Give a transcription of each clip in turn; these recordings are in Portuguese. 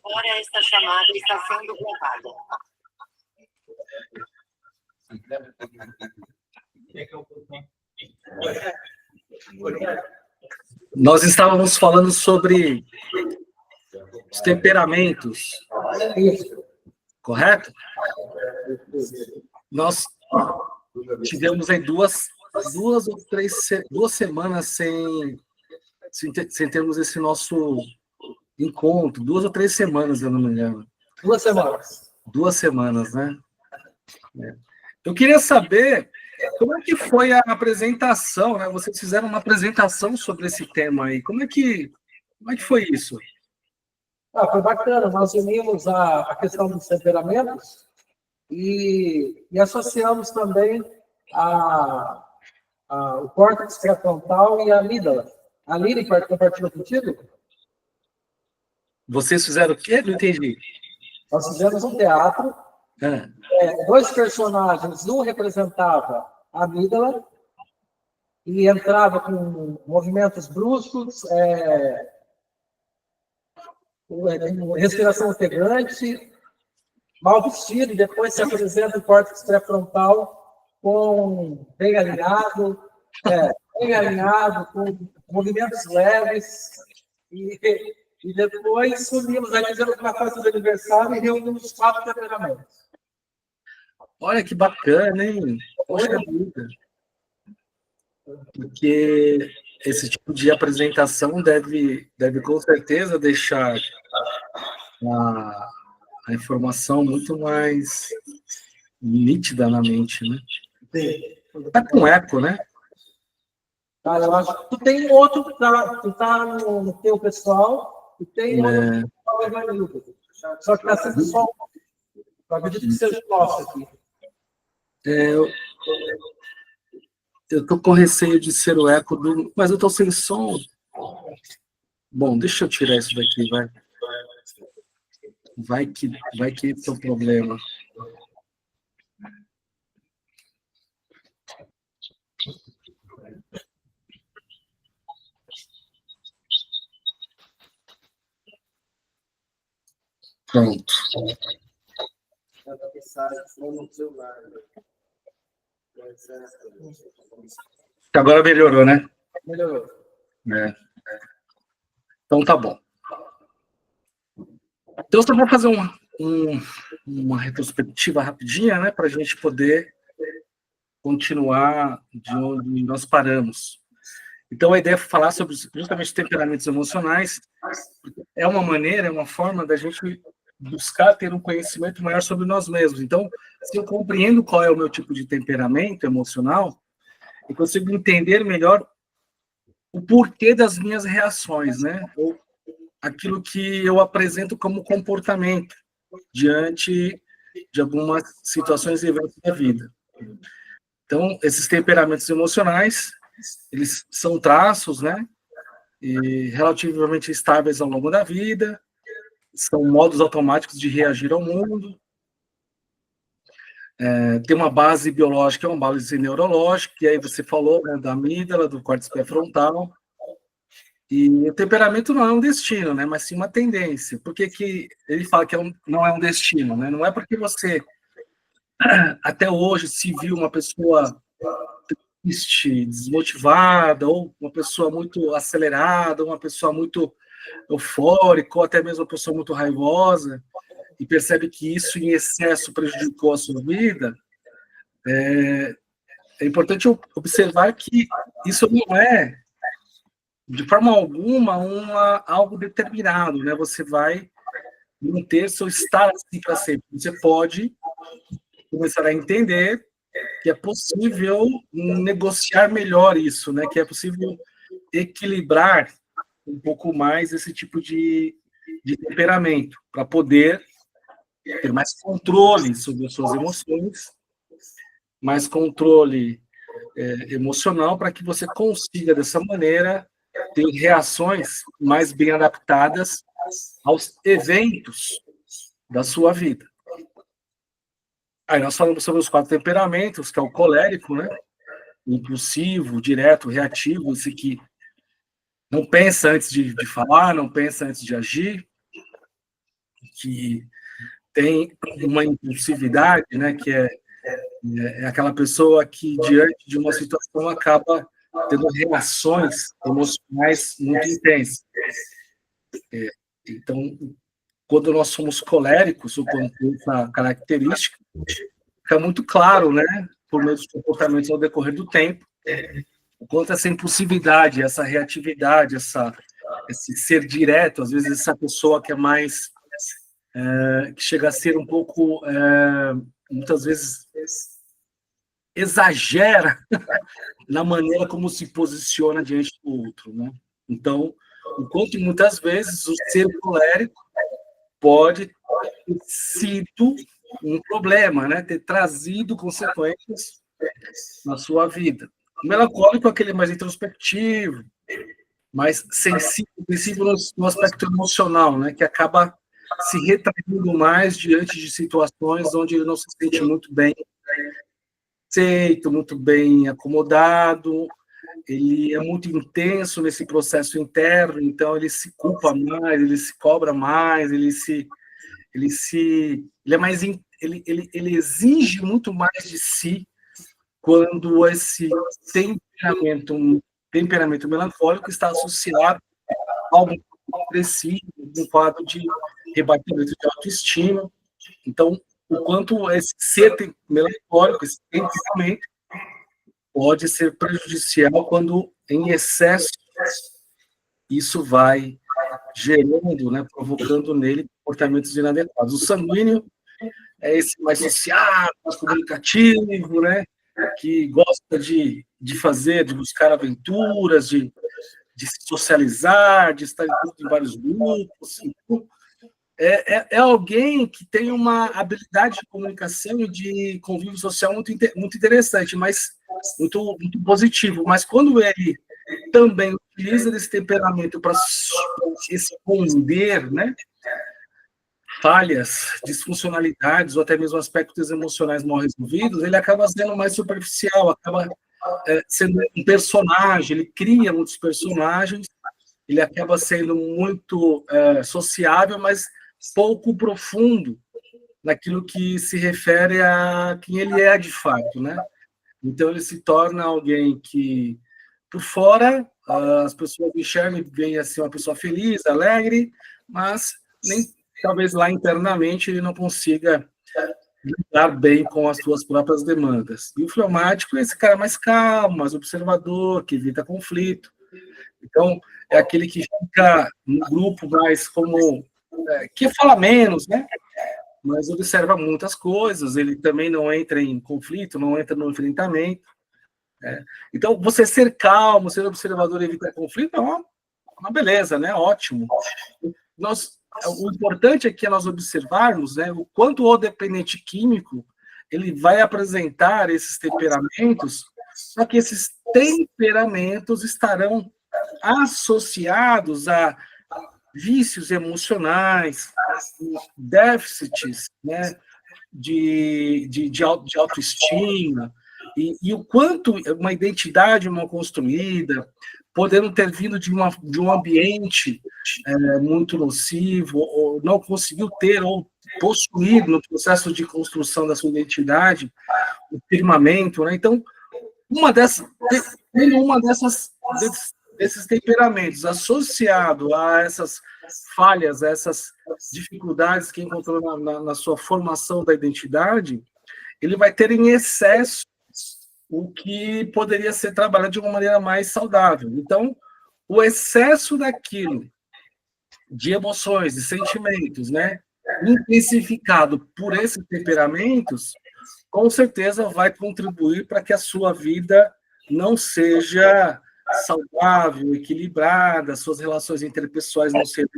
Agora esta chamada está sendo gravada. Nós estávamos falando sobre os temperamentos, correto? Nós tivemos aí duas semanas sem termos esse nosso encontro, 2 ou 3 semanas, eu não me engano. 2 semanas. 2 semanas, né? Eu queria saber como é que foi a apresentação, né? Vocês fizeram uma apresentação sobre esse tema aí. Como é que foi isso? Foi bacana. Nós unimos a questão dos temperamentos e associamos também o córtex pré-frontal e a amígdala. A Lili compartilhou contigo? Vocês fizeram o quê? Não entendi. Nós fizemos um teatro. 2 personagens, um representava a amígdala e entrava com movimentos bruscos, respiração ofegante, mal vestido, e depois se apresenta o córtex pré-frontal bem alinhado, com movimentos leves, e depois unimos, aí fizemos uma festa de aniversário e reunimos os 4 temperamentos. Olha que bacana, hein? Poxa vida. Porque esse tipo de apresentação deve com certeza deixar a informação muito mais nítida na mente, né? Sim. Tá com eco, né? Eu acho que tu tem outro que tá no teu pessoal e tem outro que tá no só que está sendo só eu acredito que seja nosso aqui. Eu tô com receio de ser o eco mas eu tô sem som. Bom, deixa eu tirar isso daqui, vai. Vai que esse é o problema. Pronto. Agora melhorou, né? Melhorou. Então tá bom. Então eu só vou fazer uma retrospectiva rapidinha, né, para a gente poder continuar de onde nós paramos. Então a ideia é falar sobre justamente temperamentos emocionais. É uma forma da gente buscar ter um conhecimento maior sobre nós mesmos. Então, se eu compreendo qual é o meu tipo de temperamento emocional, eu consigo entender melhor o porquê das minhas reações, né? Ou aquilo que eu apresento como comportamento diante de algumas situações e eventos da vida. Então, esses temperamentos emocionais, eles são traços, né? E relativamente estáveis ao longo da vida, são modos automáticos de reagir ao mundo, tem uma base biológica, uma base neurológica, e aí você falou, né, da amígdala, do córtex pré-frontal, e o temperamento não é um destino, né, mas sim uma tendência. Por que ele fala que não é um destino? Né? Não é porque você, até hoje, se viu uma pessoa triste, desmotivada, ou uma pessoa muito acelerada, uma pessoa muito eufórica, ou até mesmo uma pessoa muito raivosa, e percebe que isso em excesso prejudicou a sua vida, é importante observar que isso não é, de forma alguma, algo determinado, né? Você vai manter seu estar assim para sempre. Você pode começar a entender que é possível negociar melhor isso, né? Que é possível equilibrar um pouco mais esse tipo de temperamento, para poder ter mais controle sobre as suas emoções, mais controle emocional, para que você consiga, dessa maneira, ter reações mais bem adaptadas aos eventos da sua vida. Aí nós falamos sobre os 4 temperamentos, que é o colérico, né? O impulsivo, direto, reativo, esse que não pensa antes de falar, não pensa antes de agir. que tem uma impulsividade, né, que é aquela pessoa que, diante de uma situação, acaba tendo reações emocionais muito intensas. Então, quando nós somos coléricos, ou quando tem essa característica, fica muito claro, né, por meio dos comportamentos ao decorrer do tempo, o quanto essa impulsividade, essa reatividade, esse ser direto, às vezes essa pessoa que é mais, que chega a ser um pouco, muitas vezes, exagera na maneira como se posiciona diante do outro, né? Então, o quanto muitas vezes o ser colérico pode ter sido um problema, né? Ter trazido consequências na sua vida. O melancólico é aquele mais introspectivo, mais sensível no aspecto emocional, né? Que acaba se retraindo mais diante de situações onde ele não se sente muito bem aceito, muito bem acomodado, ele é muito intenso nesse processo interno, então ele se culpa mais, ele se cobra mais, ele é mais, ele exige muito mais de si quando esse temperamento melancólico está associado a algo agressivo, um quadro de rebatimento de autoestima. Então, o quanto esse ser melancólico, esse temperamento, pode ser prejudicial quando, em excesso, isso vai gerando, né, provocando nele comportamentos inadequados. O sanguíneo é esse mais sociável, mais comunicativo, né, que gosta de fazer, de buscar aventuras, de se socializar, de estar em vários grupos. Então, é alguém que tem uma habilidade de comunicação e de convívio social muito interessante, mas muito positivo. Mas quando ele também utiliza desse temperamento para esconder, né, falhas, disfuncionalidades ou até mesmo aspectos emocionais mal resolvidos, ele acaba sendo mais superficial, acaba sendo um personagem, ele cria muitos personagens, ele acaba sendo muito sociável, mas pouco profundo naquilo que se refere a quem ele é de fato, né? Então ele se torna alguém que, por fora, as pessoas enxergam e veem assim uma pessoa feliz, alegre, mas nem talvez lá internamente ele não consiga lidar bem com as suas próprias demandas. E o fleumático é esse cara mais calmo, mais observador, que evita conflito. Então, é aquele que fica no grupo mais como que fala menos, né? Mas observa muitas coisas, ele também não entra em conflito, não entra no enfrentamento. Então, você ser calmo, ser observador e evitar conflito é uma beleza, né? Ótimo. O importante aqui é nós observarmos, né, o quanto o dependente químico ele vai apresentar esses temperamentos, só que esses temperamentos estarão associados a vícios emocionais, déficits, né, de autoestima, e o quanto uma identidade mal construída, podendo ter vindo de um ambiente muito nocivo, ou não conseguiu ter ou possuir no processo de construção da sua identidade, o firmamento, né? Então, desses temperamentos associado a essas falhas, a essas dificuldades que encontrou na sua formação da identidade, ele vai ter em excesso o que poderia ser trabalhado de uma maneira mais saudável. Então, o excesso daquilo, de emoções, de sentimentos, né, intensificado por esses temperamentos, com certeza vai contribuir para que a sua vida não seja saudável, equilibrada, suas relações interpessoais não sejam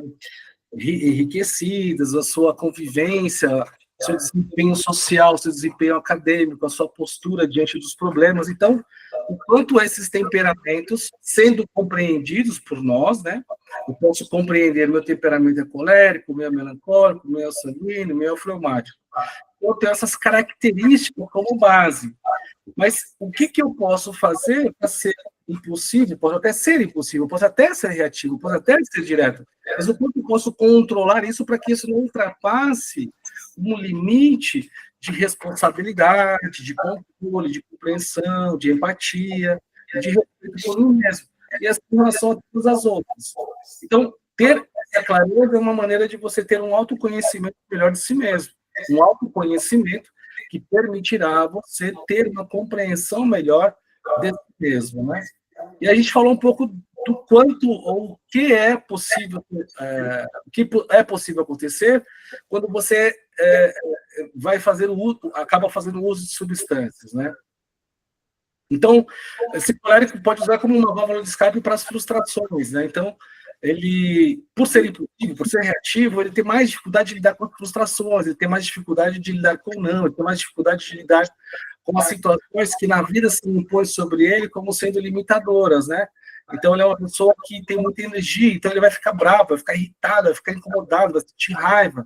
enriquecidas, a sua convivência, seu desempenho social, seu desempenho acadêmico, a sua postura diante dos problemas. Então, o quanto esses temperamentos, sendo compreendidos por nós, né? Eu posso compreender meu temperamento é colérico, meu é melancólico, meu é sanguíneo, meu é fleumático. Eu tenho essas características como base. Mas o que eu posso fazer para ser impulsivo, pode até ser impulsivo, pode até ser reativo, pode até ser direto, mas o quanto eu posso controlar isso para que isso não ultrapasse um limite de responsabilidade, de controle, de compreensão, de empatia, de respeito por mim mesmo, e assim em relação a todas as outras. Então, ter essa clareza é uma maneira de você ter um autoconhecimento melhor de si mesmo, um autoconhecimento que permitirá você ter uma compreensão melhor de si mesmo, né? E a gente falou um pouco do quanto ou o que é possível, acontecer quando você vai fazer o uso, acaba fazendo uso de substâncias, né? Então, esse colérico pode usar como uma válvula de escape para as frustrações, né? Então, ele, por ser impulsivo, por ser reativo, ele tem mais dificuldade de lidar com as frustrações, ele tem mais dificuldade de lidar com o não, ele tem mais dificuldade de lidar com as situações que na vida se impõem sobre ele como sendo limitadoras, né? Então, ele é uma pessoa que tem muita energia, então ele vai ficar bravo, vai ficar irritado, vai ficar incomodado, vai sentir raiva.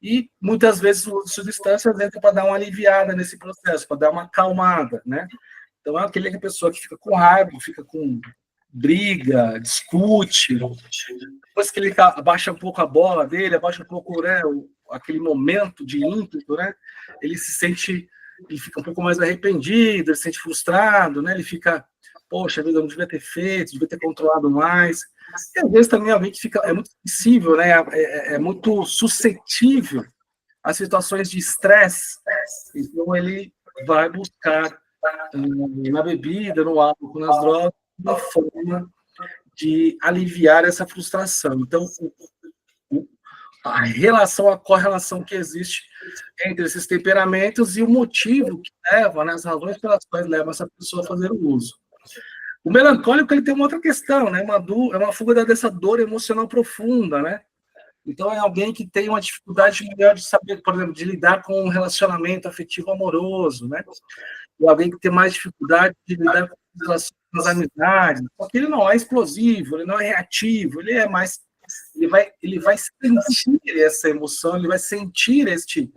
E, muitas vezes, o uso de substâncias entra para dar uma aliviada nesse processo, para dar uma acalmada, né? Então, é aquele pessoa que fica com raiva, fica com briga, discute. Depois que ele abaixa um pouco a bola dele, abaixa um pouco, né, aquele momento de ímpeto, né? Ele se sente, ele fica um pouco mais arrependido, ele se sente frustrado, né? Ele fica, poxa vida, eu não devia ter feito, devia ter controlado mais. E às vezes também alguém que fica, é muito sensível, né? É muito suscetível a situações de estresse. Então ele vai buscar na bebida, no álcool, nas drogas, uma forma de aliviar essa frustração. Então, a correlação que existe entre esses temperamentos e o motivo que leva, né, as razões pelas quais leva essa pessoa a fazer o uso. O melancólico, ele tem uma outra questão, né? É uma fuga dessa dor emocional profunda, né? Então, é alguém que tem uma dificuldade maior de saber, por exemplo, de lidar com um relacionamento afetivo amoroso, né? Ou alguém que tem mais dificuldade de lidar com as amizades, porque ele não é explosivo, ele não é reativo, ele é mais, ele vai sentir essa emoção, ele vai sentir este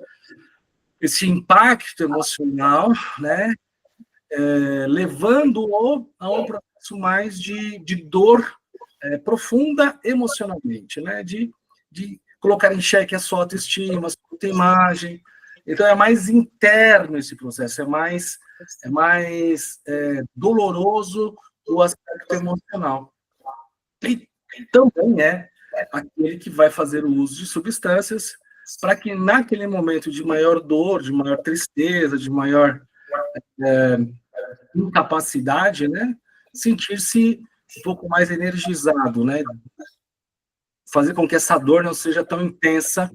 impacto emocional, né, levando-o a um processo mais de dor profunda emocionalmente, né, de colocar em xeque a sua autoestima, a sua autoimagem. Então, é mais interno esse processo, é mais doloroso o aspecto emocional. E também é aquele que vai fazer o uso de substâncias para que, naquele momento de maior dor, de maior tristeza, de maior incapacidade, né, sentir-se um pouco mais energizado, né, fazer com que essa dor não seja tão intensa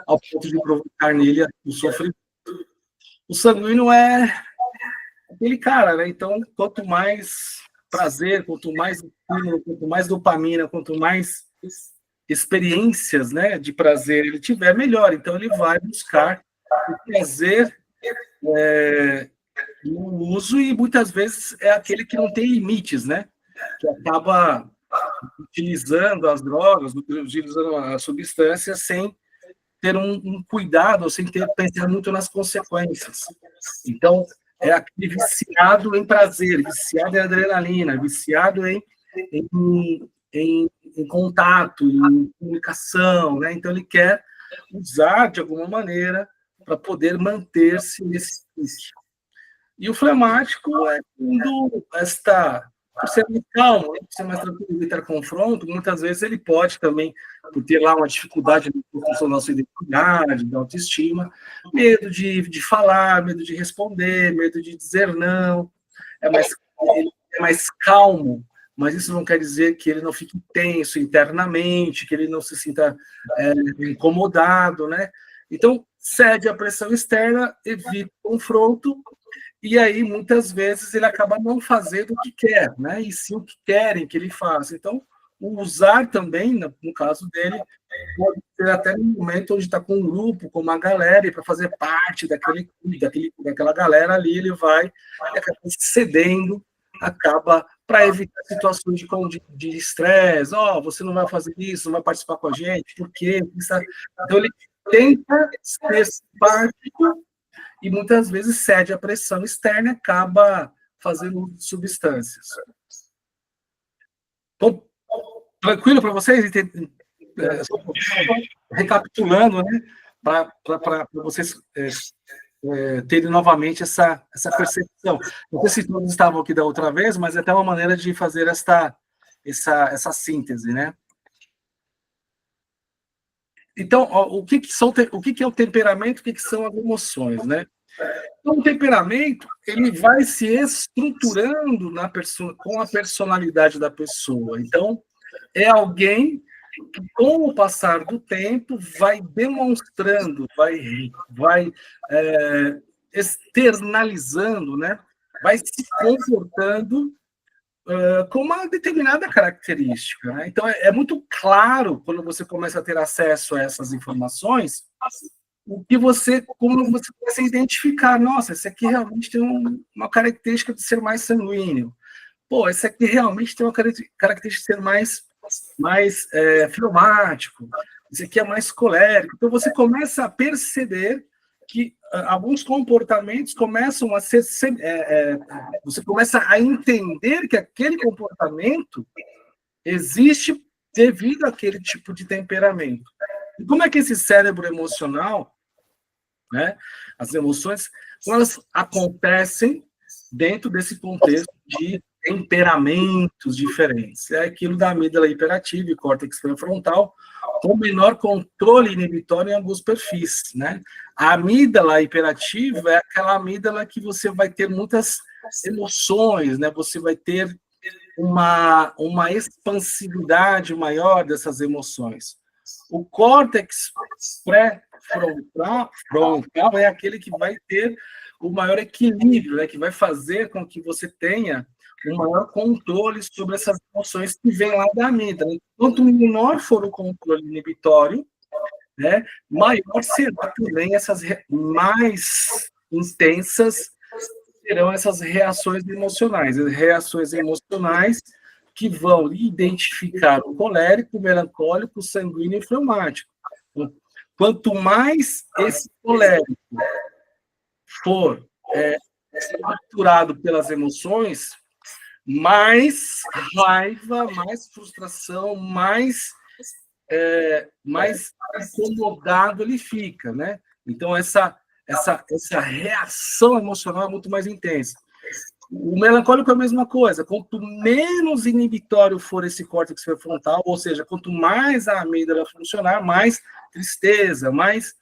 ao ponto de provocar nele o sofrimento. O sanguíneo é aquele cara, né? Então, quanto mais prazer, quanto mais estímulo, quanto mais dopamina, quanto mais experiências, né, de prazer ele tiver, melhor. Então, ele vai buscar o prazer no uso e muitas vezes é aquele que não tem limites, né? Que acaba utilizando as drogas, utilizando a substância sem ter um cuidado, sem pensar muito nas consequências. Então, é aquele viciado em prazer, viciado em adrenalina, viciado em contato, em comunicação, né? Então, ele quer usar de alguma maneira para poder manter-se nesse pique. E o flemático é quando por ser mais calmo, por ser mais tranquilo, evitar confronto, muitas vezes ele pode também, por ter lá uma dificuldade na construção da sua identidade, da autoestima, medo de falar, medo de responder, medo de dizer não, ele é mais calmo, mas isso não quer dizer que ele não fique tenso internamente, que ele não se sinta incomodado, né? Então, cede à pressão externa, evita o confronto, e aí, muitas vezes, ele acaba não fazendo o que quer, né? E sim o que querem que ele faça. Então, o usar também, no caso dele, pode ser até no momento onde está com um grupo, com uma galera, e para fazer parte daquela galera ali, ele vai acaba cedendo, acaba para evitar situações de estresse, você não vai fazer isso, não vai participar com a gente, por quê? Então, ele tenta ser simpático e muitas vezes cede à pressão externa e acaba fazendo substâncias. Então, tranquilo para vocês? Recapitulando, né? Para vocês terem novamente essa percepção. Não sei se todos estavam aqui da outra vez, mas é até uma maneira de fazer essa síntese, né? Então, o que é o temperamento, o que são as emoções, né? Então, o temperamento, ele vai se estruturando com a personalidade da pessoa. Então, é alguém que, com o passar do tempo, vai demonstrando, vai externalizando, né? Vai se comportando com uma determinada característica. Né? Então, é muito claro, quando você começa a ter acesso a essas informações, como você começa a identificar, nossa, esse aqui realmente tem uma característica de ser mais sanguíneo. Pô, esse aqui realmente tem uma característica de ser mais fleumático. Esse aqui é mais colérico. Então, você começa a perceber que alguns comportamentos começam a ser... você começa a entender que aquele comportamento existe devido àquele tipo de temperamento. E como é que esse cérebro emocional, né, as emoções, elas acontecem dentro desse contexto de temperamentos diferentes? É aquilo da amígdala hiperativa e córtex pré-frontal, com menor controle inibitório em alguns perfis, né? A amígdala hiperativa é aquela amígdala que você vai ter muitas emoções, né? Você vai ter uma expansividade maior dessas emoções. O córtex pré-frontal é aquele que vai ter o maior equilíbrio, né? Que vai fazer com que você tenha um maior controle sobre essas emoções que vêm lá da amígdala. Quanto menor for o controle inibitório, né, maior será também essas mais intensas serão essas reações emocionais que vão identificar o colérico, o melancólico, o sanguíneo e o fleumático. Quanto mais esse colérico for capturado pelas emoções, mais raiva, mais frustração, mais incomodado ele fica, né? Então, essa reação emocional é muito mais intensa. O melancólico é a mesma coisa. Quanto menos inibitório for esse córtex pré-frontal, ou seja, quanto mais a amígdala funcionar, mais tristeza, mais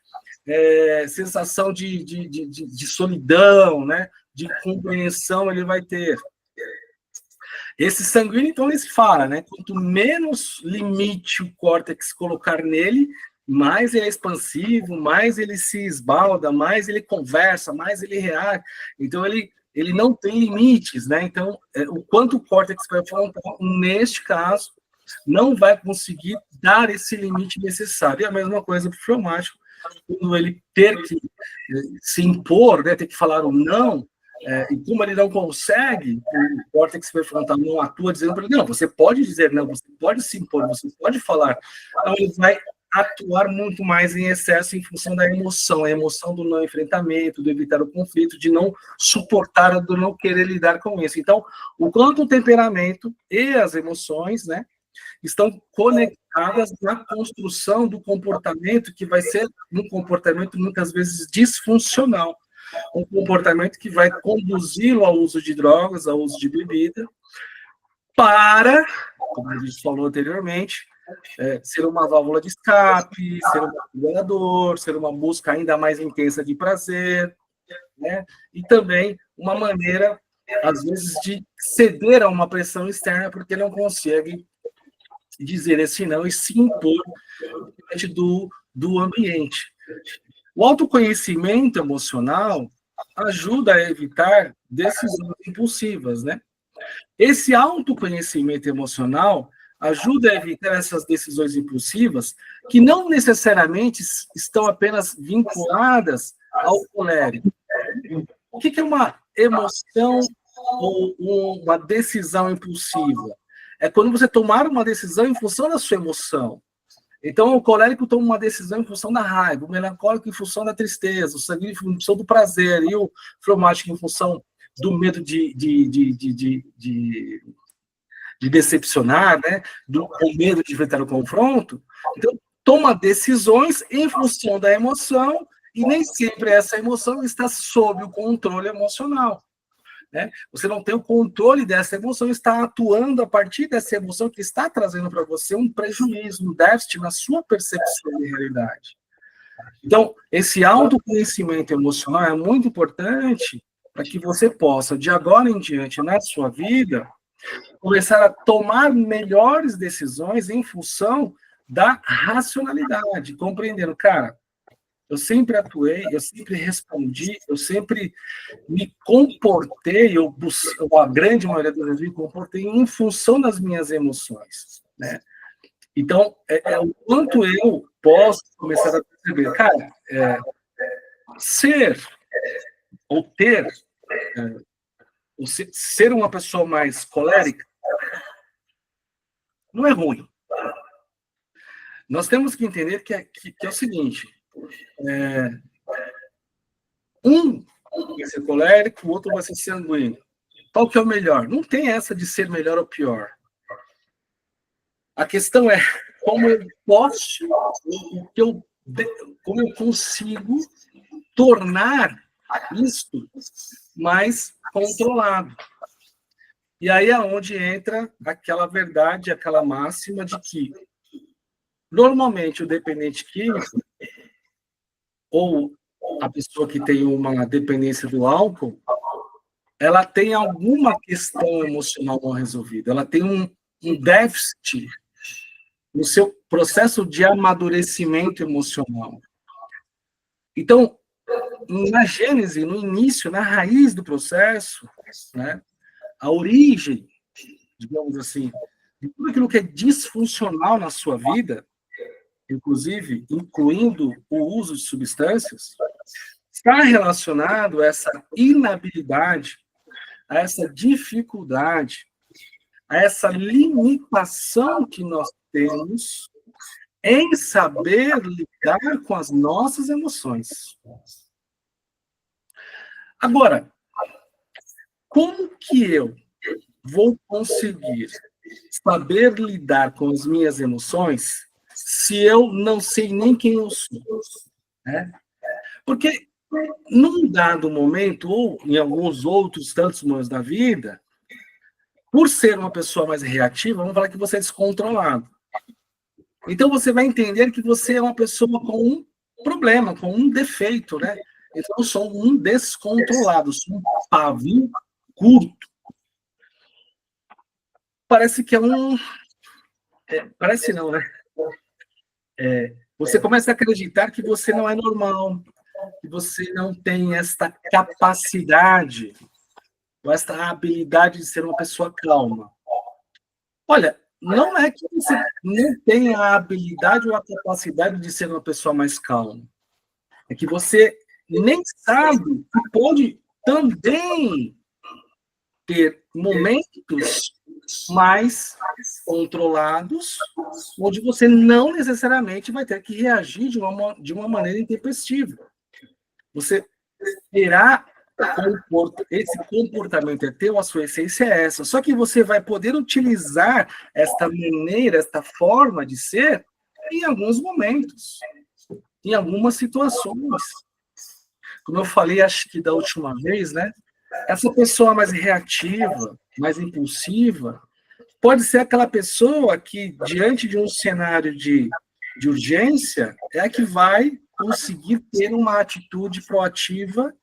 sensação de solidão, né? De compreensão ele vai ter. Esse sanguíneo, então, ele se fala, né? Quanto menos limite o córtex colocar nele, mais ele é expansivo, mais ele se esbalda, mais ele conversa, mais ele reage. Então, ele não tem limites, né? Então, o quanto o córtex pré-frontal, neste caso, não vai conseguir dar esse limite necessário. E a mesma coisa para o fleumático, quando ele ter que se impor, né? Ter que falar o não, e como ele não consegue, o córtex pré-frontal não atua dizendo para ele, não, você pode dizer não, você pode se impor, você pode falar. Então, ele vai atuar muito mais em excesso em função da emoção, a emoção do não enfrentamento, do evitar o conflito, de não suportar, do não querer lidar com isso. Então, o quanto o temperamento e as emoções, né, estão conectadas na construção do comportamento, que vai ser um comportamento muitas vezes disfuncional. Um comportamento que vai conduzi-lo ao uso de drogas, ao uso de bebida, para, como a gente falou anteriormente, ser uma válvula de escape, ser um acelerador, ser uma busca ainda mais intensa de prazer, né? E também uma maneira, às vezes, de ceder a uma pressão externa, porque não consegue dizer esse não e se impor diante do ambiente. O autoconhecimento emocional ajuda a evitar decisões impulsivas, né? Esse autoconhecimento emocional ajuda a evitar essas decisões impulsivas que não necessariamente estão apenas vinculadas ao colérico. O que é uma emoção ou uma decisão impulsiva? É quando você tomar uma decisão em função da sua emoção. Então, o colérico toma uma decisão em função da raiva, o melancólico em função da tristeza, o sanguíneo em função do prazer, e o fleumático em função do medo de de decepcionar, né? Com medo de enfrentar o confronto. Então, toma decisões em função da emoção, e nem sempre essa emoção está sob o controle emocional. Né? Você não tem o controle dessa emoção, está atuando a partir dessa emoção que está trazendo para você um prejuízo, um déficit na sua percepção de realidade. Então, esse autoconhecimento emocional é muito importante para que você possa, de agora em diante, na sua vida, começar a tomar melhores decisões em função da racionalidade, compreendendo, cara, eu sempre atuei, eu sempre respondi, eu sempre me comportei, a grande maioria das vezes me comportei em função das minhas emoções, né? Então, o quanto eu posso começar a perceber, cara, ser ou ter, ser uma pessoa mais colérica não é ruim. Nós temos que entender que é o seguinte, um vai ser colérico, o outro vai ser sanguíneo. Qual que é o melhor? Não tem essa de ser melhor ou pior. A questão é como eu posso, como eu consigo tornar isso mais controlado. E aí é onde entra aquela verdade, aquela máxima de que, normalmente, o dependente químico, ou a pessoa que tem uma dependência do álcool, ela tem alguma questão emocional não resolvida, ela tem um déficit no seu processo de amadurecimento emocional. Então, na gênese, no início, na raiz do processo, né, a origem, digamos assim, de tudo aquilo que é disfuncional na sua vida, inclusive incluindo o uso de substâncias, está relacionado a essa inabilidade, a essa dificuldade, a essa limitação que nós temos em saber lidar com as nossas emoções. Agora, como que eu vou conseguir saber lidar com as minhas emoções se eu não sei nem quem eu sou? Né? Porque, num dado momento, ou em alguns outros tantos momentos da vida, por ser uma pessoa mais reativa, vamos falar que você é descontrolado. Então, você vai entender que você é uma pessoa com um problema, com um defeito, né? Então, eu sou um descontrolado, sou um pavio curto. Parece que é um... parece não, né? Você começa a acreditar que você não é normal, que você não tem esta capacidade, ou esta habilidade de ser uma pessoa calma. Olha, não é que você não tenha a habilidade ou a capacidade de ser uma pessoa mais calma. É que você nem sabe que pode também ter momentos mais controlados, onde você não necessariamente vai ter que reagir de uma maneira intempestiva. Você terá esse comportamento é teu, a sua essência é essa. Só que você vai poder utilizar esta maneira, esta forma de ser em alguns momentos, em algumas situações. Como eu falei, acho que da última vez, né? Essa pessoa mais reativa, mais impulsiva, pode ser aquela pessoa que, diante de um cenário de urgência, é a que vai conseguir ter uma atitude proativa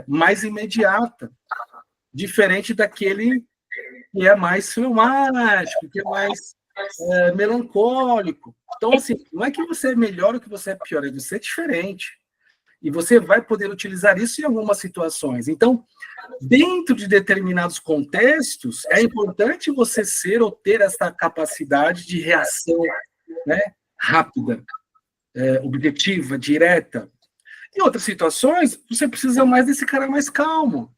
mais imediata, diferente daquele que é mais fleumático, que é mais melancólico. Então, assim, não é que você é melhor ou que você é pior, é que você é diferente. E você vai poder utilizar isso em algumas situações. Então, dentro de determinados contextos, é importante você ser ou ter essa capacidade de reação, né, rápida, objetiva, direta. Em outras situações, você precisa mais desse cara mais calmo,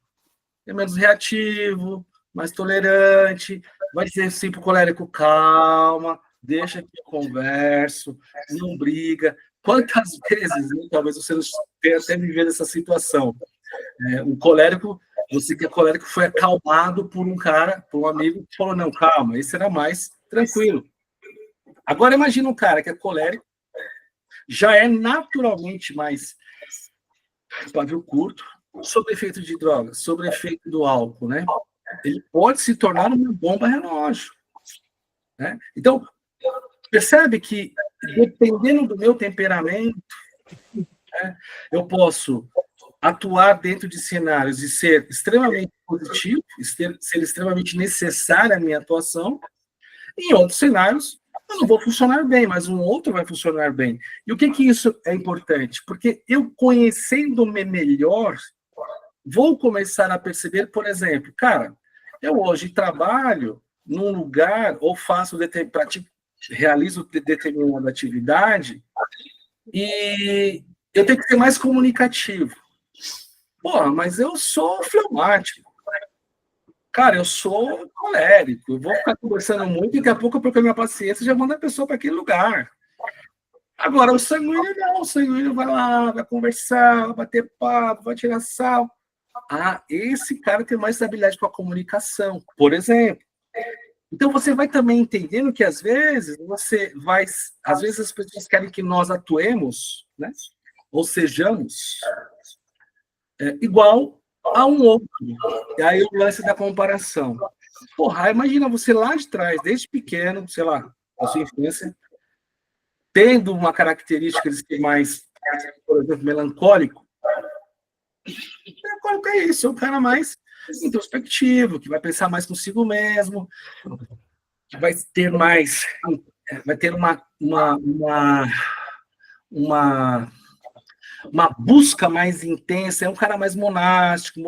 é menos reativo, mais tolerante, vai dizer sempre colérico, calma, deixa que eu converso, não briga. Quantas vezes, né, talvez você não tenha até vivido essa situação, o colérico Você que é colérico foi acalmado por um cara, por um amigo, que falou, não, calma, esse era mais tranquilo. Agora imagina um cara que é colérico, já é naturalmente mais pavio curto, sob efeito de drogas, sob efeito do álcool, né? Ele pode se tornar uma bomba relógio, né? Então, percebe que, dependendo do meu temperamento, né, eu posso atuar dentro de cenários e ser extremamente positivo, ser extremamente necessária a minha atuação, em outros cenários, eu não vou funcionar bem, mas um outro vai funcionar bem. E o que isso é importante? Porque eu, conhecendo-me melhor, vou começar a perceber, por exemplo, cara, eu hoje trabalho num lugar ou realizo determinada atividade e eu tenho que ser mais comunicativo. Porra, mas eu sou fleumático. Cara, eu sou colérico. Eu vou ficar conversando muito e daqui a pouco eu perco a minha paciência e já mando a pessoa para aquele lugar. Agora, o sanguíneo não. O sanguíneo vai lá, vai conversar, vai bater papo, vai tirar sal. Ah, esse cara tem mais habilidade com a comunicação, por exemplo. Então, você vai também entendendo que, às vezes, às vezes as pessoas querem que nós atuemos, né? Ou sejamos igual a um outro. E aí o lance da comparação. Porra, imagina você lá de trás, desde pequeno, sei lá, na sua infância, tendo uma característica de ser mais, por exemplo, melancólico. Melancólico é isso, é um cara mais introspectivo, que vai pensar mais consigo mesmo, que vai ter uma busca mais intensa, é um cara mais monástico,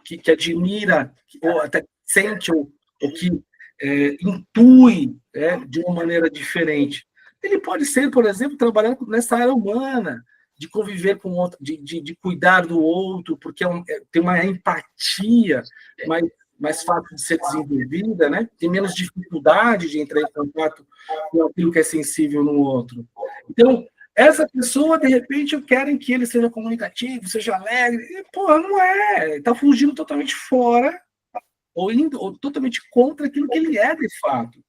que admira, ou até sente, ou que intui de uma maneira diferente. Ele pode ser, por exemplo, trabalhando nessa área humana, de conviver com o outro, de cuidar do outro, porque tem uma empatia mais fácil de ser desenvolvida, né? Tem menos dificuldade de entrar em contato com aquilo que é sensível no outro. Então, essa pessoa, de repente, querem que ele seja comunicativo, seja alegre. E, porra, não é. Está fugindo totalmente fora ou totalmente contra aquilo que ele é, de fato.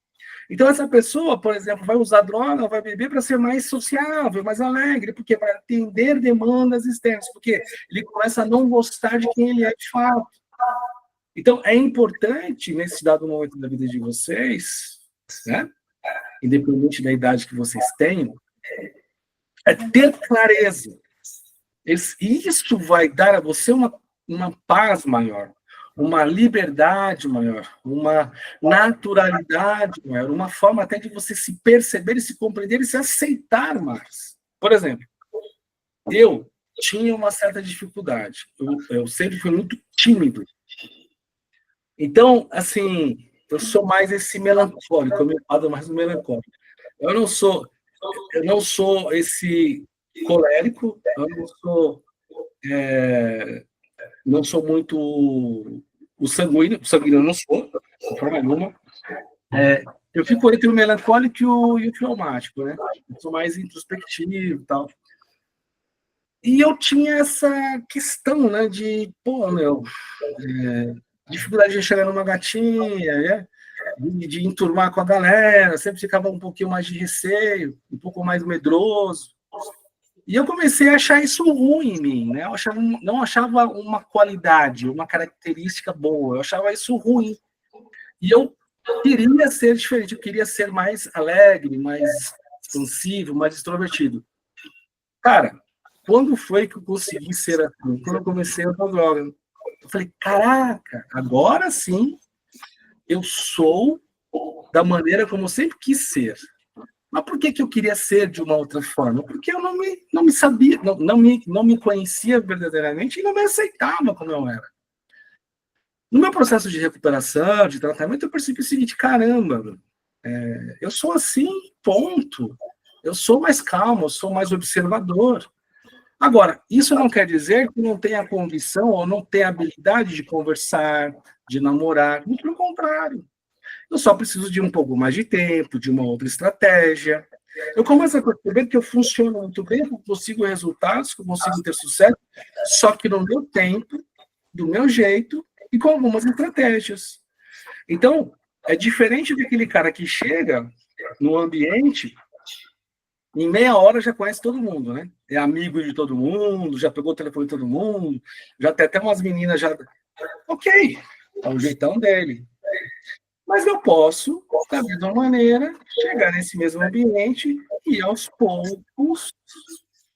Então, essa pessoa, por exemplo, vai usar droga, vai beber para ser mais sociável, mais alegre, porque vai atender demandas externas, porque ele começa a não gostar de quem ele é de fato. Então, é importante, nesse dado momento da vida de vocês, né, independente da idade que vocês tenham, ter clareza. Isso vai dar a você uma paz maior, uma liberdade maior, uma naturalidade maior, uma forma até de você se perceber e se compreender e se aceitar mais. Por exemplo, eu tinha uma certa dificuldade. Eu sempre fui muito tímido. Então, assim, eu sou mais esse melancólico, eu me falo mais do melancólico. Eu não sou esse colérico, eu não sou muito o sanguíneo eu não sou, de forma nenhuma. Eu fico entre o melancólico e o fleumático, né? Eu sou mais introspectivo e tal. E eu tinha essa questão, né, de, dificuldade de chegar numa gatinha, né? De enturmar com a galera, sempre ficava um pouquinho mais de receio, um pouco mais medroso. E eu comecei a achar isso ruim em mim, né? Não achava uma qualidade, uma característica boa, eu achava isso ruim. E eu queria ser diferente, eu queria ser mais alegre, mais expansivo, mais extrovertido. Cara, quando foi que eu consegui ser assim? Quando eu comecei a usar droga. Eu falei, caraca, agora sim eu sou da maneira como eu sempre quis ser. Mas por que eu queria ser de uma outra forma? Porque eu não me sabia, não me conhecia verdadeiramente e não me aceitava como eu era. No meu processo de recuperação, de tratamento, eu percebi o seguinte, caramba, eu sou assim, ponto. Eu sou mais calmo, eu sou mais observador. Agora, isso não quer dizer que não tenha condição ou não tenha habilidade de conversar, de namorar. Muito pelo contrário. Eu só preciso de um pouco mais de tempo, de uma outra estratégia. Eu começo a perceber que eu funciono muito bem, que eu consigo resultados, que eu consigo ter sucesso, só que no meu tempo, do meu jeito e com algumas estratégias. Então, é diferente daquele cara que chega no ambiente, em meia hora já conhece todo mundo, né? É amigo de todo mundo, já pegou o telefone de todo mundo, já tem até umas meninas já... Ok, é o jeitão dele. Mas eu posso, da mesma maneira, chegar nesse mesmo ambiente e, aos poucos,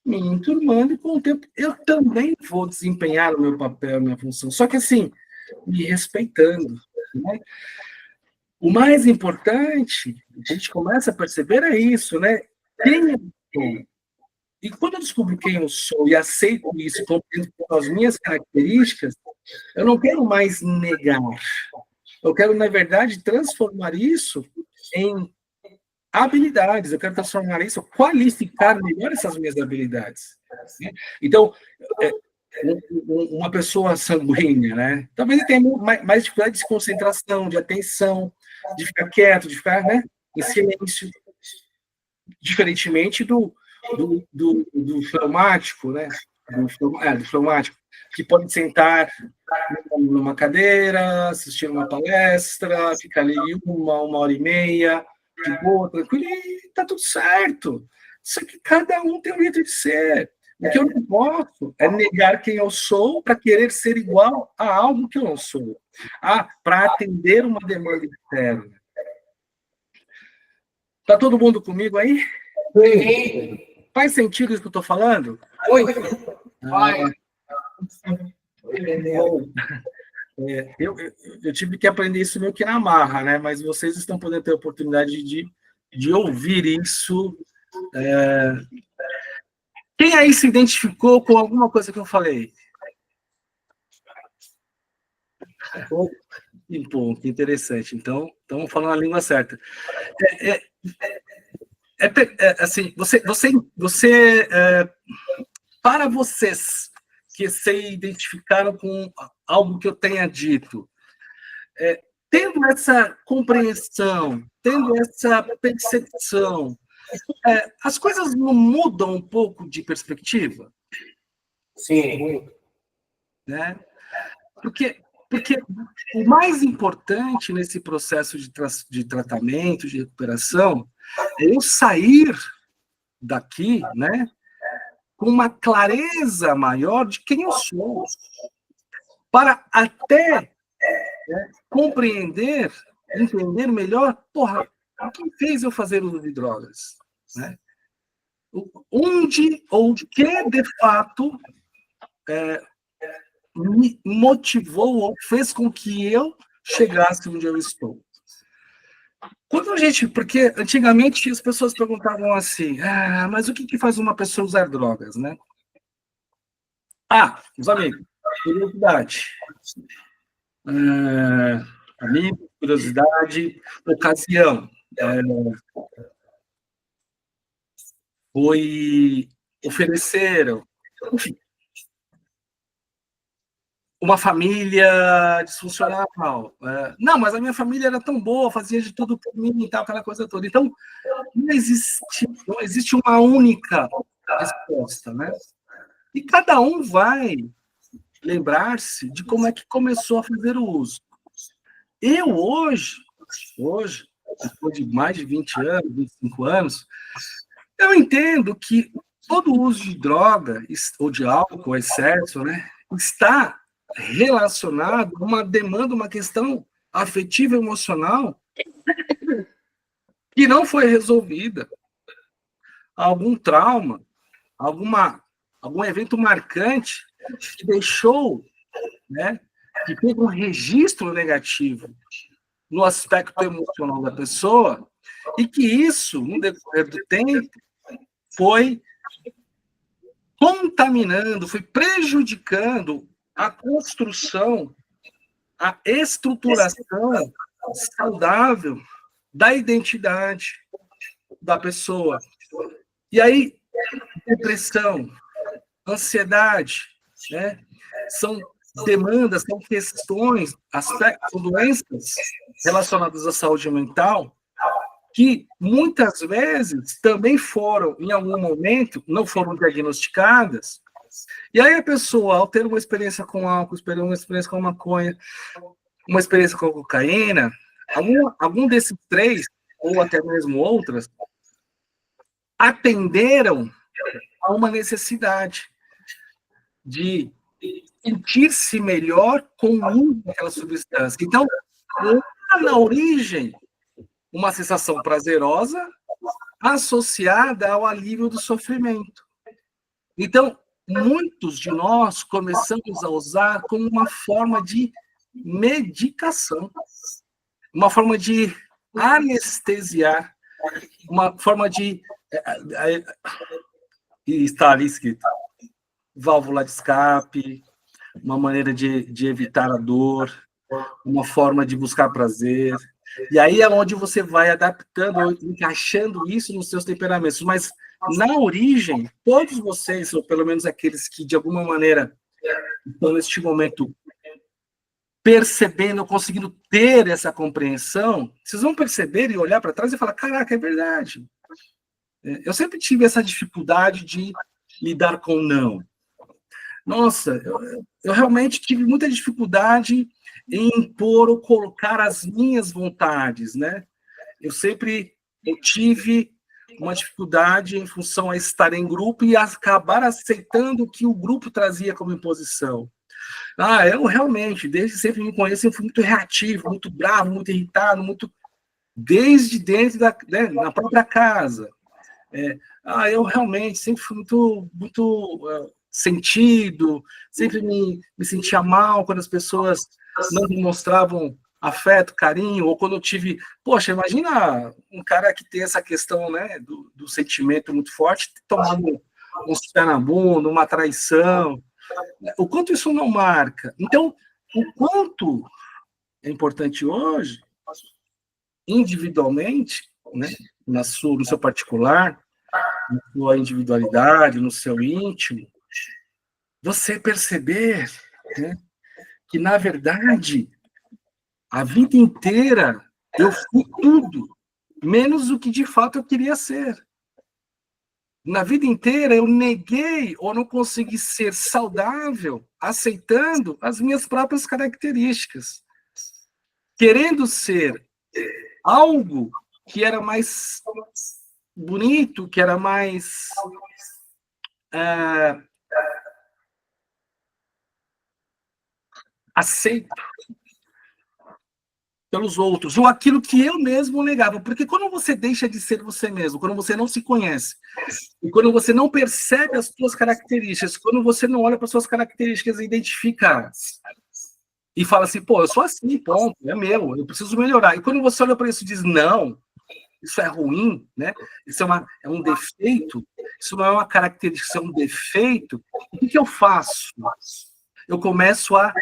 me enturmando, e com o tempo eu também vou desempenhar o meu papel, a minha função. Só que, assim, me respeitando, né? O mais importante, a gente começa a perceber, é isso, né? Quem eu sou. E quando eu descubro quem eu sou e aceito isso, compreendo com as minhas características, eu não quero mais negar. Eu quero, na verdade, transformar isso em habilidades. Eu quero transformar isso, qualificar melhor essas minhas habilidades. Né? Então, uma pessoa sanguínea, né? Talvez ele tenha mais dificuldade de concentração, de atenção, de ficar quieto, de ficar, né, em silêncio, diferentemente do fleumático, né? Do fleumático, que pode sentar numa cadeira, assistir uma palestra, ficar ali uma hora e meia, de boa, tranquilo, e tá tudo certo. Só que cada um tem um jeito de ser. O que eu não posso é negar quem eu sou para querer ser igual a algo que eu não sou. Para atender uma demanda externa. Tá todo mundo comigo aí? Sim. Faz sentido isso que eu estou falando? Oi. Eu tive que aprender isso meio que na marra, né? Mas vocês estão podendo ter a oportunidade de ouvir isso. Quem aí se identificou com alguma coisa que eu falei? Pô, que interessante. Então, estamos falando a língua certa. Assim, para vocês que se identificaram com algo que eu tenha dito, tendo essa compreensão, tendo essa percepção, as coisas não mudam um pouco de perspectiva? Sim. Né? Porque o mais importante nesse processo de tratamento, de recuperação, é eu sair daqui, né, com uma clareza maior de quem eu sou, para até compreender, entender melhor, o que fez eu fazer uso de drogas, né? Onde ou que, de fato, me motivou ou fez com que eu chegasse onde eu estou. Porque antigamente as pessoas perguntavam assim, mas o que faz uma pessoa usar drogas, né? Os amigos, curiosidade. Amigos, curiosidade, ocasião. Ofereceram, enfim. Uma família disfuncional. Não, mas a minha família era tão boa, fazia de tudo por mim e tal, aquela coisa toda. Então, não existe uma única resposta, né? E cada um vai lembrar-se de como é que começou a fazer o uso. Eu, hoje, depois de mais de 20 anos, 25 anos, eu entendo que todo uso de droga, ou de álcool, excesso, né, está relacionado a uma demanda, uma questão afetiva, emocional, que não foi resolvida. Algum trauma, algum evento marcante que deixou, né, que teve um registro negativo no aspecto emocional da pessoa, e que isso, no decorrer do tempo, foi contaminando, foi prejudicando a construção, a estruturação saudável da identidade da pessoa. E aí, depressão, ansiedade, né, são demandas, são questões, aspectos, são doenças relacionadas à saúde mental, que muitas vezes também foram, em algum momento, não foram diagnosticadas, E aí a pessoa, ao ter uma experiência com álcool, uma experiência com maconha, uma experiência com cocaína, algum desses três, ou até mesmo outras, atenderam a uma necessidade de sentir-se melhor com o uso daquela substância. Então, na origem, uma sensação prazerosa associada ao alívio do sofrimento. Então, muitos de nós começamos a usar como uma forma de medicação, uma forma de anestesiar, uma forma de... está ali escrito, válvula de escape, uma maneira de evitar a dor, uma forma de buscar prazer. E aí é onde você vai adaptando, encaixando isso nos seus temperamentos. Mas, na origem, todos vocês, ou pelo menos aqueles que, de alguma maneira, estão neste momento percebendo, conseguindo ter essa compreensão, vocês vão perceber e olhar para trás e falar, caraca, é verdade. Eu sempre tive essa dificuldade de lidar com não. Nossa, eu realmente tive muita dificuldade em impor ou colocar as minhas vontades, né? Eu tive uma dificuldade em função a estar em grupo e acabar aceitando o que o grupo trazia como imposição. Eu realmente, desde sempre me conheço, eu fui muito reativo, muito bravo, muito irritado, desde dentro na própria casa. Eu realmente sempre fui muito sentido, sempre me sentia mal quando as pessoas não me mostravam afeto, carinho, ou quando eu tive... Poxa, imagina um cara que tem essa questão, né, do sentimento muito forte, tomando um pé na bunda, uma traição. O quanto isso não marca. Então, o quanto é importante hoje, individualmente, né, no seu particular, na sua individualidade, no seu íntimo, você perceber, né, que, na verdade, a vida inteira eu fui tudo, menos o que de fato eu queria ser. Na vida inteira eu neguei ou não consegui ser saudável, aceitando as minhas próprias características, querendo ser algo que era mais bonito, que era mais aceito pelos outros, ou aquilo que eu mesmo negava. Porque quando você deixa de ser você mesmo, quando você não se conhece, e quando você não percebe as suas características, quando você não olha para as suas características e identifica e fala assim, pô, eu sou assim, ponto, é meu, eu preciso melhorar. E quando você olha para isso e diz, não, isso é ruim, né? Isso é um defeito, isso não é uma característica, isso é um defeito, o que eu faço? Eu começo a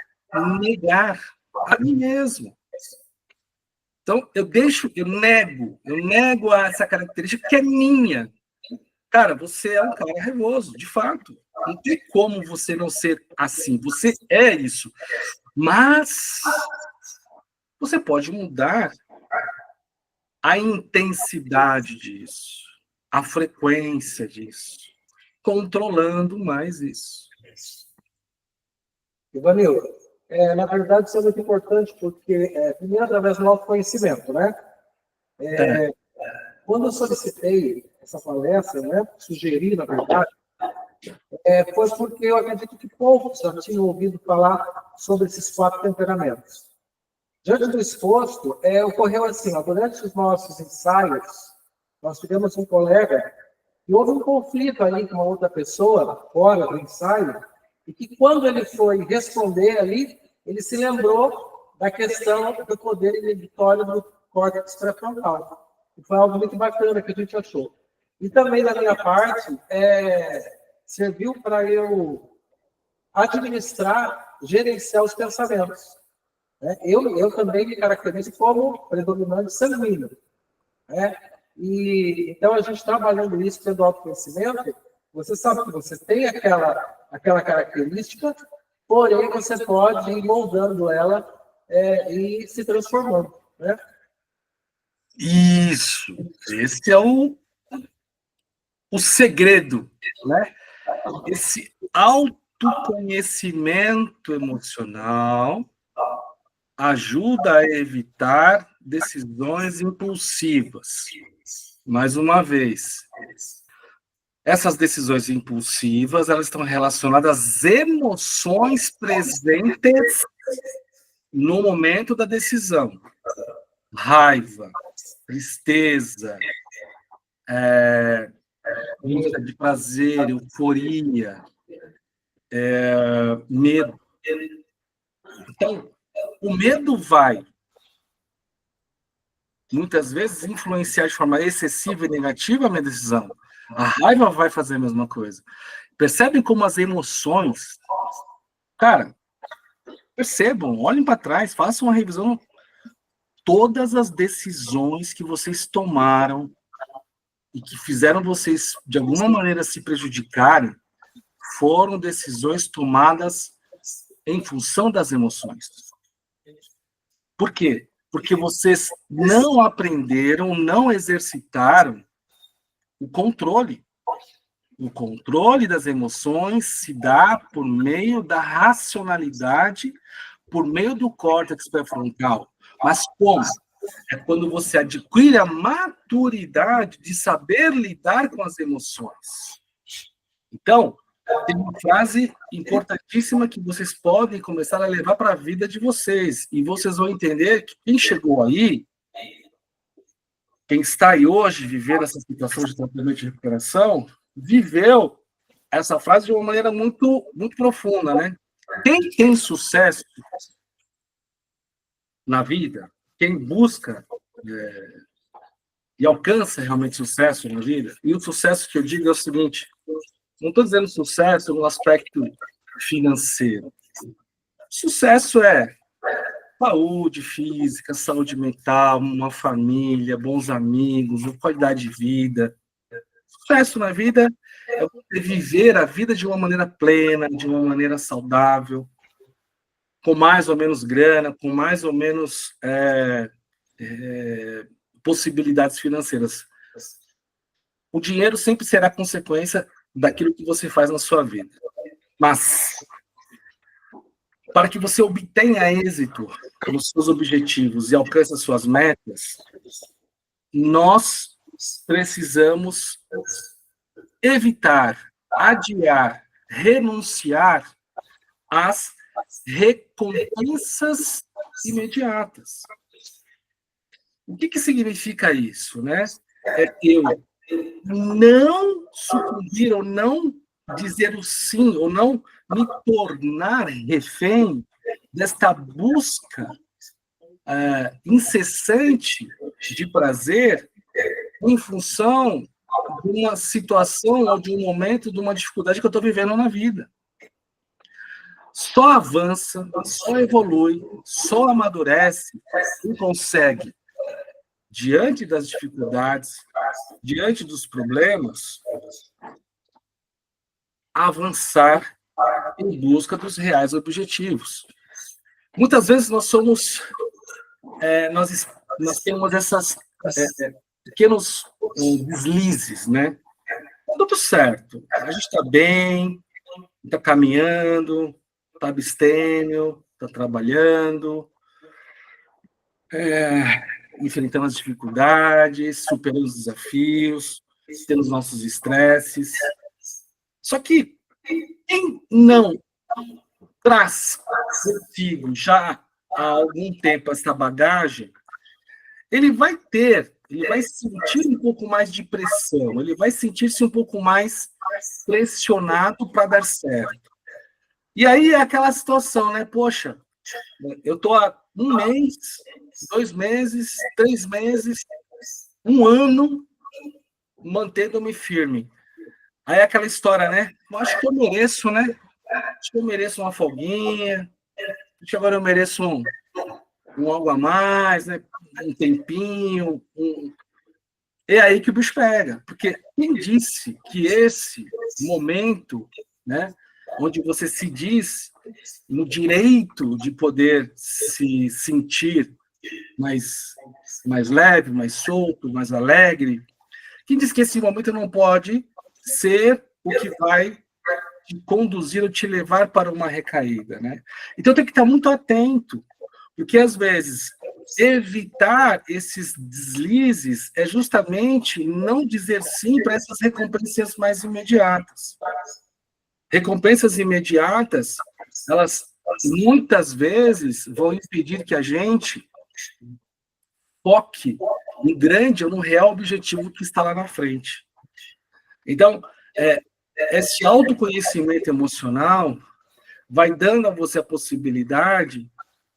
negar a mim mesmo. Então, eu nego essa característica que é minha. Cara, você é um cara raivoso, de fato. Não tem como você não ser assim. Você é isso. Mas você pode mudar a intensidade disso, a frequência disso, controlando mais isso. Ivanildo, na verdade, isso é muito importante, porque, primeiro, através do autoconhecimento, né? Quando eu solicitei essa palestra, né, sugeri, na verdade, foi porque eu acredito que poucos já tinham ouvido falar sobre esses 4 temperamentos. Diante do exposto, ocorreu assim, durante os nossos ensaios, nós tivemos um colega e houve um conflito ali com uma outra pessoa, fora do ensaio, e que quando ele foi responder ali, ele se lembrou da questão do poder inibitório do córtex pré-frontal. E foi algo muito bacana que a gente achou. E também, da minha parte, serviu para eu administrar, gerenciar os pensamentos. Eu também me caracterizo como predominante sanguíneo. E, então, a gente trabalhando isso pelo autoconhecimento, você sabe que você tem aquela característica, porém você pode ir moldando ela e se transformando. Né? Isso! Esse é o segredo, né? autoconhecimento emocional ajuda a evitar decisões impulsivas. Mais uma vez, essas decisões impulsivas, elas estão relacionadas às emoções presentes no momento da decisão. Raiva, tristeza, busca de prazer, euforia, medo. Então, o medo vai, muitas vezes, influenciar de forma excessiva e negativa a minha decisão. A raiva vai fazer a mesma coisa. Percebem como as emoções... Cara, percebam, olhem para trás, façam uma revisão. Todas as decisões que vocês tomaram e que fizeram vocês, de alguma maneira, se prejudicarem, foram decisões tomadas em função das emoções. Por quê? Porque vocês não aprenderam, não exercitaram o controle. O controle das emoções se dá por meio da racionalidade, por meio do córtex pré-frontal. Mas como? É quando você adquire a maturidade de saber lidar com as emoções. Então, tem uma frase importantíssima que vocês podem começar a levar para a vida de vocês. E vocês vão entender que quem chegou aí, quem está aí hoje vivendo essa situação de tratamento de recuperação, viveu essa frase de uma maneira muito, muito profunda, né? Quem tem sucesso na vida, quem busca e alcança realmente sucesso na vida, e o sucesso que eu digo é o seguinte, não estou dizendo sucesso no aspecto financeiro. Sucesso é saúde física, saúde mental, uma família, bons amigos, uma qualidade de vida. Sucesso na vida é você viver a vida de uma maneira plena, de uma maneira saudável, com mais ou menos grana, com mais ou menos possibilidades financeiras. O dinheiro sempre será consequência daquilo que você faz na sua vida. Mas, para que você obtenha êxito nos seus objetivos e alcance as suas metas, nós precisamos evitar, adiar, renunciar às recompensas imediatas. O que significa isso, né? É eu não sucumbir, ou não dizer o sim, ou não me tornar refém desta busca incessante de prazer em função de uma situação ou de um momento, de uma dificuldade que eu estou vivendo na vida. Só avança, só evolui, só amadurece quem consegue, diante das dificuldades, diante dos problemas, avançar em busca dos reais objetivos. Muitas vezes nós somos, nós temos essas pequenos deslizes, né? Tá tudo certo, a gente está bem, está caminhando, está abstêmio, está trabalhando, enfrentando as dificuldades, superando os desafios, tendo os nossos estresses. Só que quem não traz consigo já há algum tempo essa bagagem, ele vai sentir um pouco mais de pressão, ele vai sentir-se um pouco mais pressionado para dar certo. E aí é aquela situação, né? Poxa, eu estou há 1 mês, 2 meses, 3 meses, 1 ano mantendo-me firme. Aí é aquela história, né? Eu acho que eu mereço, né? Acho que eu mereço uma folguinha, acho que agora eu mereço um algo a mais, né? Um tempinho. É aí que o bicho pega. Porque quem disse que esse momento, né, onde você se diz no direito de poder se sentir mais leve, mais solto, mais alegre, quem diz que esse momento não pode ser o que vai te conduzir ou te levar para uma recaída, né? Então tem que estar muito atento, porque às vezes evitar esses deslizes é justamente não dizer sim para essas recompensas mais imediatas. Recompensas imediatas, elas muitas vezes vão impedir que a gente foque no grande ou no real objetivo que está lá na frente. Então, esse autoconhecimento emocional vai dando a você a possibilidade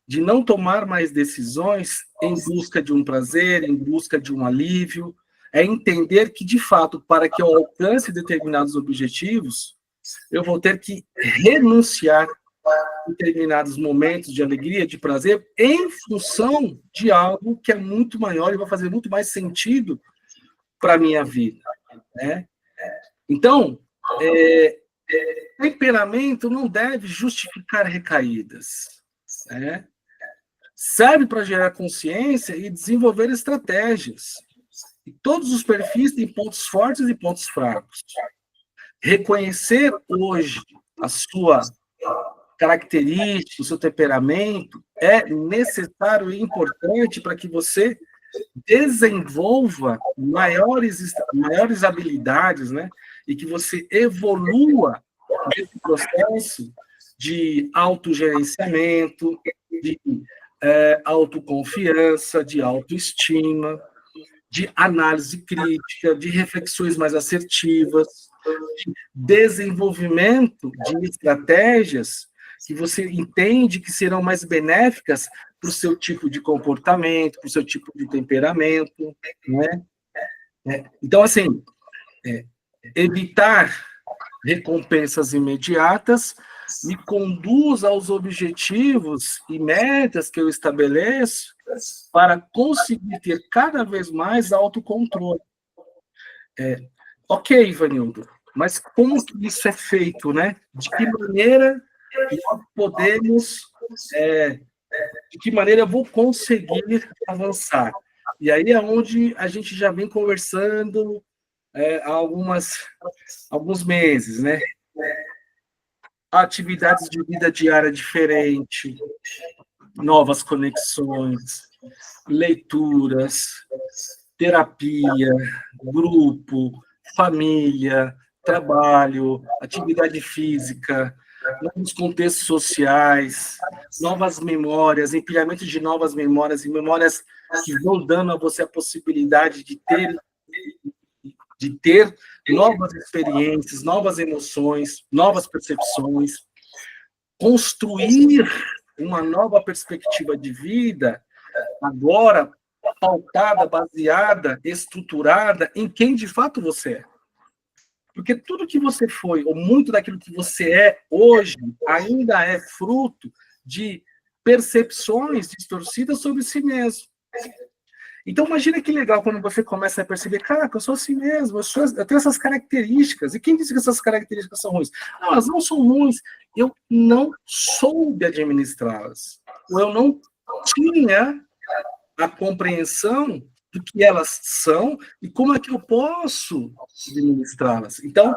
de não tomar mais decisões em busca de um prazer, em busca de um alívio, é entender que, de fato, para que eu alcance determinados objetivos, eu vou ter que renunciar a determinados momentos de alegria, de prazer, em função de algo que é muito maior e vai fazer muito mais sentido para a minha vida, né? Então, temperamento não deve justificar recaídas, né? Serve para gerar consciência e desenvolver estratégias. E todos os perfis têm pontos fortes e pontos fracos. Reconhecer hoje a sua característica, o seu temperamento, é necessário e importante para que você desenvolva maiores habilidades, né? E que você evolua nesse processo de autogerenciamento, de autoconfiança, de autoestima, de análise crítica, de reflexões mais assertivas, de desenvolvimento de estratégias que você entende que serão mais benéficas para o seu tipo de comportamento, para o seu tipo de temperamento, né? Então, assim, evitar recompensas imediatas me conduz aos objetivos e metas que eu estabeleço para conseguir ter cada vez mais autocontrole. Ok, Ivanildo, mas como que isso é feito, né? De que maneira nós podemos, de que maneira eu vou conseguir avançar? E aí é onde a gente já vem conversando há alguns meses, né? Atividades de vida diária diferente, novas conexões, leituras, terapia, grupo, família, trabalho, atividade física, novos contextos sociais, novas memórias, empilhamento de novas memórias e memórias que vão dando a você a possibilidade de ter novas experiências, novas emoções, novas percepções, construir uma nova perspectiva de vida, agora pautada, baseada, estruturada em quem de fato você é. Porque tudo que você foi, ou muito daquilo que você é hoje, ainda é fruto de percepções distorcidas sobre si mesmo. Então, imagina que legal quando você começa a perceber, cara, eu sou assim mesmo, eu tenho essas características. E quem disse que essas características são ruins? Não, elas não são ruins. Eu não soube administrá-las. Ou eu não tinha a compreensão do que elas são e como é que eu posso administrá-las. Então,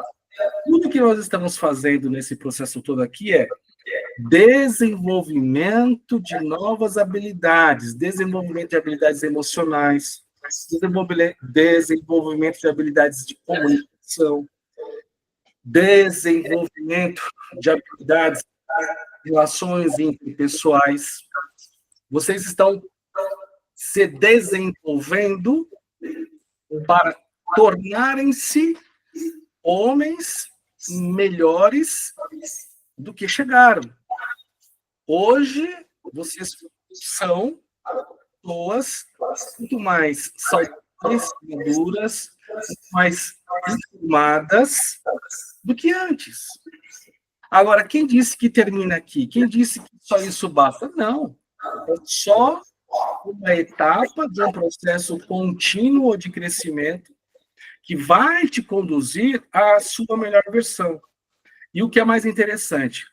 tudo que nós estamos fazendo nesse processo todo aqui é desenvolvimento de novas habilidades, desenvolvimento de habilidades emocionais, desenvolvimento de habilidades de comunicação, desenvolvimento de habilidades, relações interpessoais. Vocês estão se desenvolvendo para tornarem-se homens melhores do que chegaram. Hoje, vocês são pessoas muito mais saudáveis, maduras, mais informadas do que antes. Agora, quem disse que termina aqui? Quem disse que só isso basta? Não. É só uma etapa de um processo contínuo de crescimento que vai te conduzir à sua melhor versão. E o que é mais interessante,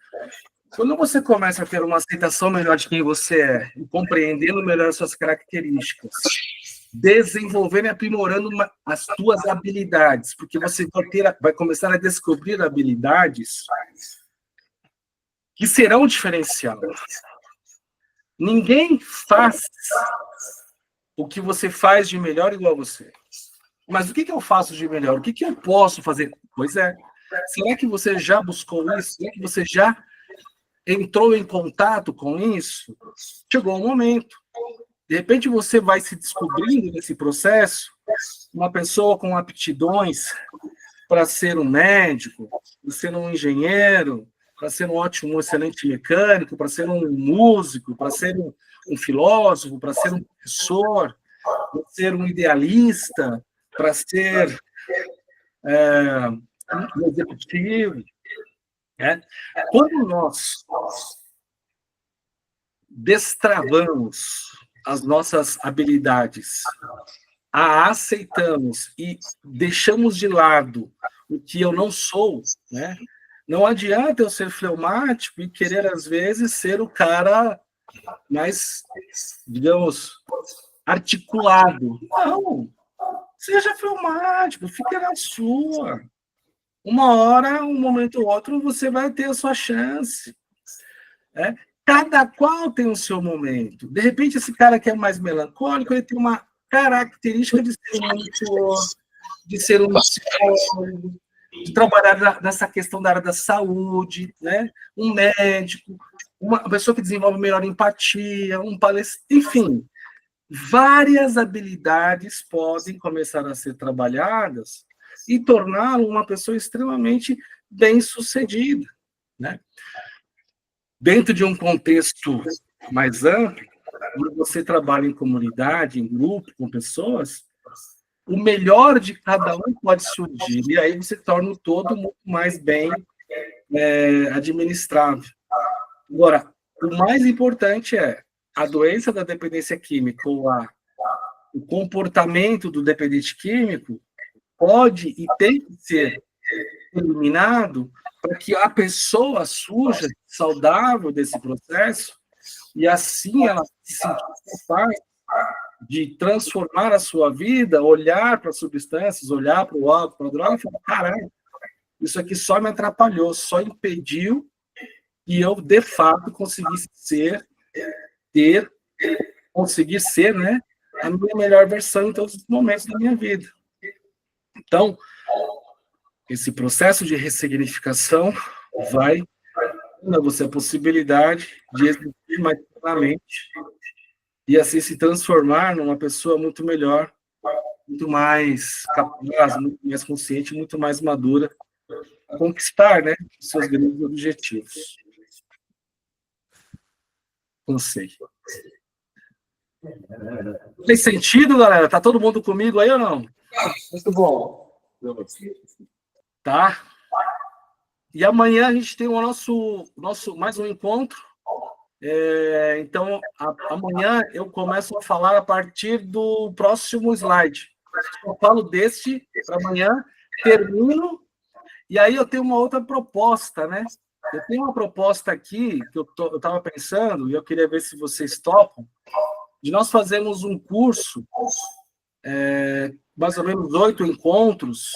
quando você começa a ter uma aceitação melhor de quem você é, e compreendendo melhor as suas características, desenvolvendo e aprimorando as suas habilidades, porque você vai começar a descobrir habilidades que serão diferencial. Ninguém faz o que você faz de melhor igual a você. Mas o que eu faço de melhor? O que eu posso fazer? Pois é. Será que você já buscou isso? Será que você já entrou em contato com isso? Chegou o momento. De repente você vai se descobrindo nesse processo, uma pessoa com aptidões para ser um médico, para ser um engenheiro, para ser um ótimo, excelente mecânico, para ser um músico, para ser um filósofo, para ser um professor, para ser um idealista, para ser um executivo. Né? Quando nós destravamos as nossas habilidades, a aceitamos e deixamos de lado o que eu não sou, né? Não adianta eu ser fleumático e querer, às vezes, ser o cara mais, digamos, articulado. Não, seja fleumático, fique na sua. Uma hora, um momento ou outro, você vai ter a sua chance. Né? Cada qual tem o seu momento. De repente, esse cara que é mais melancólico, ele tem uma característica de ser de ser um psicólogo, de trabalhar nessa questão da área da saúde, né? Um médico, uma pessoa que desenvolve melhor empatia, um palestrante, enfim, várias habilidades podem começar a ser trabalhadas e torná-lo uma pessoa extremamente bem-sucedida, né? Dentro de um contexto mais amplo, quando você trabalha em comunidade, em grupo, com pessoas, o melhor de cada um pode surgir, e aí você torna o todo muito mais bem administrado. Agora, o mais importante é a doença da dependência química ou o comportamento do dependente químico pode e tem que ser eliminado para que a pessoa surja saudável desse processo e assim ela se sentir capaz de transformar a sua vida, olhar para as substâncias, olhar para o álcool, para a droga e falar, caralho, isso aqui só me atrapalhou, só impediu que eu, de fato, conseguir ser, né, a minha melhor versão em todos os momentos da minha vida. Então, esse processo de ressignificação vai dar a você a possibilidade de existir mais plenamente e assim se transformar numa pessoa muito melhor, muito mais capaz, muito mais consciente, muito mais madura a conquistar, né, os seus grandes objetivos. Não sei. Tem sentido, galera? Tá todo mundo comigo aí ou não? Muito bom. Tá. E amanhã a gente tem o nosso mais um encontro. Então, amanhã eu começo a falar a partir do próximo slide. Eu falo deste para amanhã, termino, e aí eu tenho uma outra proposta, né? Eu tenho uma proposta aqui que eu estava pensando, e eu queria ver se vocês topam, de nós fazermos um curso, mais ou menos 8 encontros,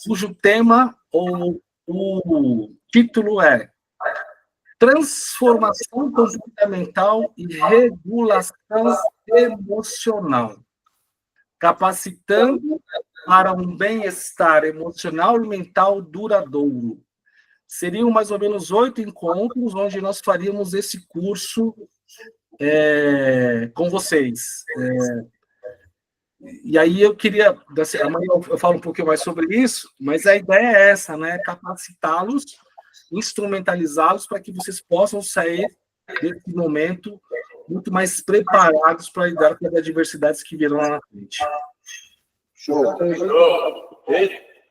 cujo tema ou o título é Transformação Comportamental e Regulação Emocional, capacitando para um bem-estar emocional e mental duradouro. Seriam mais ou menos 8 encontros, onde nós faríamos esse curso com vocês. E aí eu queria, amanhã eu falo um pouquinho mais sobre isso, mas a ideia é essa, né? Capacitá-los, instrumentalizá-los para que vocês possam sair desse momento muito mais preparados para lidar com as adversidades que virão lá na frente. Show.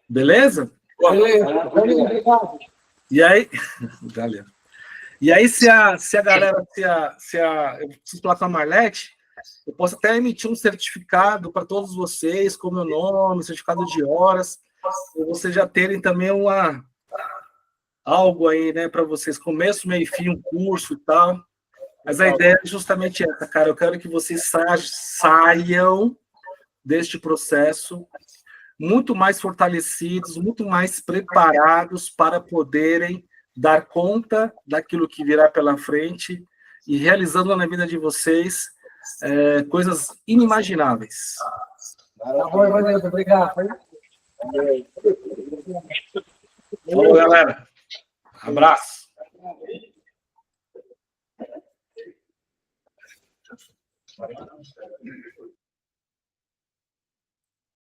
Beleza? Obrigado. E aí, galera. E aí, se a galera, eu preciso falar com a Marlete, eu posso até emitir um certificado para todos vocês, com o meu nome, certificado de horas, para vocês já terem também algo aí, né, para vocês, começo, meio e fim, um curso e tal. Mas a ideia é justamente essa, cara. Eu quero que vocês saiam deste processo muito mais fortalecidos, muito mais preparados para poderem dar conta daquilo que virá pela frente e realizando na vida de vocês coisas inimagináveis. Tá bom, Ivanildo, obrigado. Falou, galera. Abraço.